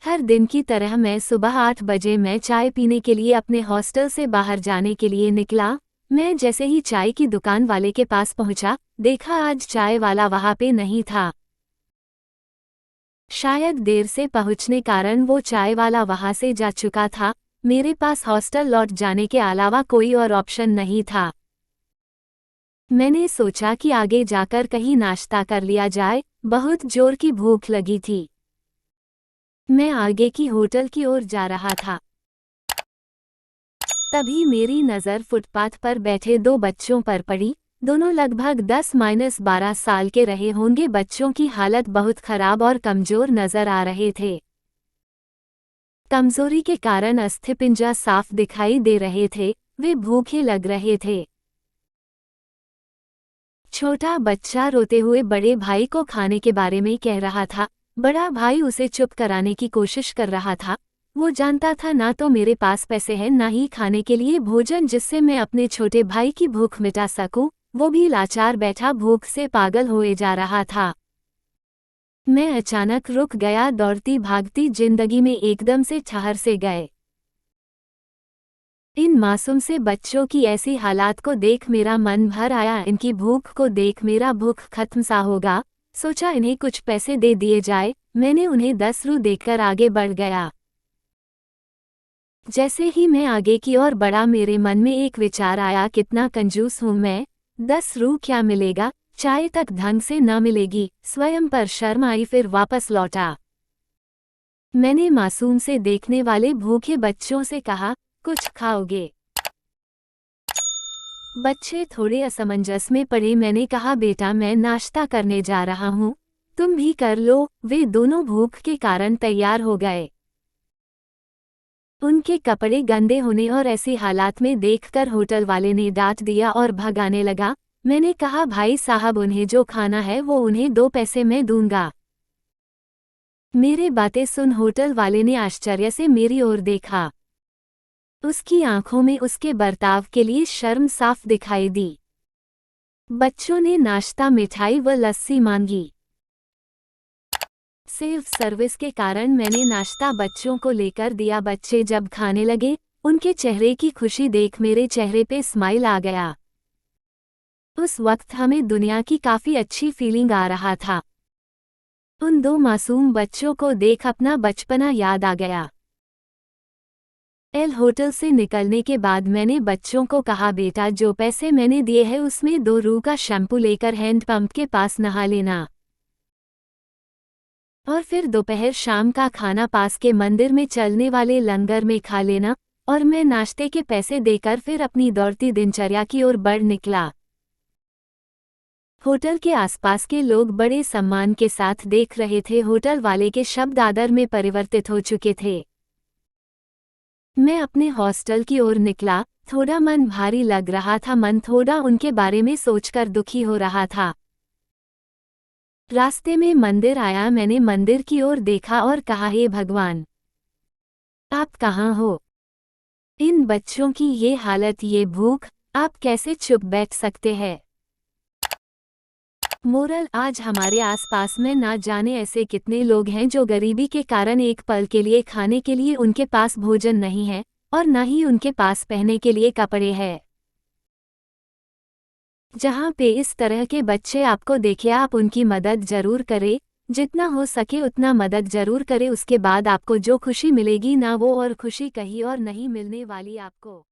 हर दिन की तरह मैं सुबह 8 बजे मैं चाय पीने के लिए अपने हॉस्टल से बाहर जाने के लिए निकला। मैं जैसे ही चाय की दुकान वाले के पास पहुंचा, देखा आज चाय वाला वहां पे नहीं था। शायद देर से पहुंचने कारण वो चाय वाला वहां से जा चुका था। मेरे पास हॉस्टल लौट जाने के अलावा कोई और ऑप्शन नहीं था। मैंने सोचा कि आगे जाकर कहीं नाश्ता कर लिया जाए, बहुत जोर की भूख लगी थी। मैं आगे की होटल की ओर जा रहा था। तभी मेरी नज़र फुटपाथ पर बैठे दो बच्चों पर पड़ी। दोनों लगभग 10-12 साल के रहे होंगे। बच्चों की हालत बहुत खराब और कमजोर नजर आ रहे थे। कमजोरी के कारण अस्थिपंजर साफ दिखाई दे रहे थे। वे भूखे लग रहे थे। छोटा बच्चा रोते हुए बड़े भाई को खाने के बारे में कह रहा था। बड़ा भाई उसे चुप कराने की कोशिश कर रहा था। वो जानता था ना तो मेरे पास पैसे हैं ना ही खाने के लिए भोजन जिससे मैं अपने छोटे भाई की भूख मिटा सकूं। वो भी लाचार बैठा भूख से पागल होए जा रहा था। मैं अचानक रुक गया। दौड़ती भागती जिंदगी में एकदम से ठहर से गए। इन मासूम से बच्चों की ऐसी हालात को देख मेरा मन भर आया। इनकी भूख को देख मेरा भूख खत्म सा होगा। सोचा इन्हें कुछ पैसे दे दिए जाए। मैंने उन्हें 10 रू देकर आगे बढ़ गया। जैसे ही मैं आगे की ओर बढ़ा मेरे मन में एक विचार आया, कितना कंजूस हूं मैं। 10 रू क्या मिलेगा, चाय तक ढंग से न मिलेगी। स्वयं पर शर्म आई, फिर वापस लौटा। मैंने मासूम से देखने वाले भूखे बच्चों से कहा, कुछ खाओगे? बच्चे थोड़े असमंजस में पड़े। मैंने कहा, बेटा मैं नाश्ता करने जा रहा हूँ, तुम भी कर लो। वे दोनों भूख के कारण तैयार हो गए। उनके कपड़े गंदे होने और ऐसे हालात में देखकर होटल वाले ने डांट दिया और भगाने लगा। मैंने कहा, भाई साहब उन्हें जो खाना है वो उन्हें 2 पैसे मैं दूंगा। मेरे बातें सुन होटल वाले ने आश्चर्य से मेरी ओर देखा। उसकी आंखों में उसके बर्ताव के लिए शर्म साफ दिखाई दी। बच्चों ने नाश्ता, मिठाई व लस्सी मांगी। सेल्फ सर्विस के कारण मैंने नाश्ता बच्चों को लेकर दिया। बच्चे जब खाने लगे, उनके चेहरे की खुशी देख मेरे चेहरे पे स्माइल आ गया। उस वक्त हमें दुनिया की काफी अच्छी फीलिंग आ रहा था। उन 2 मासूम बच्चों को देख अपना बचपना याद आ गया। एल होटल से निकलने के बाद मैंने बच्चों को कहा, बेटा जो पैसे मैंने दिए हैं उसमें 2 रू का शैम्पू लेकर हैंडपंप के पास नहा लेना और फिर दोपहर शाम का खाना पास के मंदिर में चलने वाले लंगर में खा लेना। और मैं नाश्ते के पैसे देकर फिर अपनी दौड़ती दिनचर्या की ओर बढ़ निकला। होटल के आसपास के लोग बड़े सम्मान के साथ देख रहे थे। होटल वाले के शब्द आदर में परिवर्तित हो चुके थे। मैं अपने हॉस्टल की ओर निकला। थोड़ा मन भारी लग रहा था। मन थोड़ा उनके बारे में सोचकर दुखी हो रहा था। रास्ते में मंदिर आया। मैंने मंदिर की ओर देखा और कहा, हे भगवान, आप कहाँ हो? इन बच्चों की ये हालत, ये भूख, आप कैसे चुप बैठ सकते हैं? मोरल, आज हमारे आसपास में ना जाने ऐसे कितने लोग हैं जो गरीबी के कारण एक पल के लिए खाने के लिए उनके पास भोजन नहीं है और ना ही उनके पास पहनने के लिए कपड़े हैं। जहाँ पे इस तरह के बच्चे आपको देखे, आप उनकी मदद जरूर करें। जितना हो सके उतना मदद जरूर करें। उसके बाद आपको जो खुशी मिलेगी ना, वो और खुशी कहीं और नहीं मिलने वाली आपको।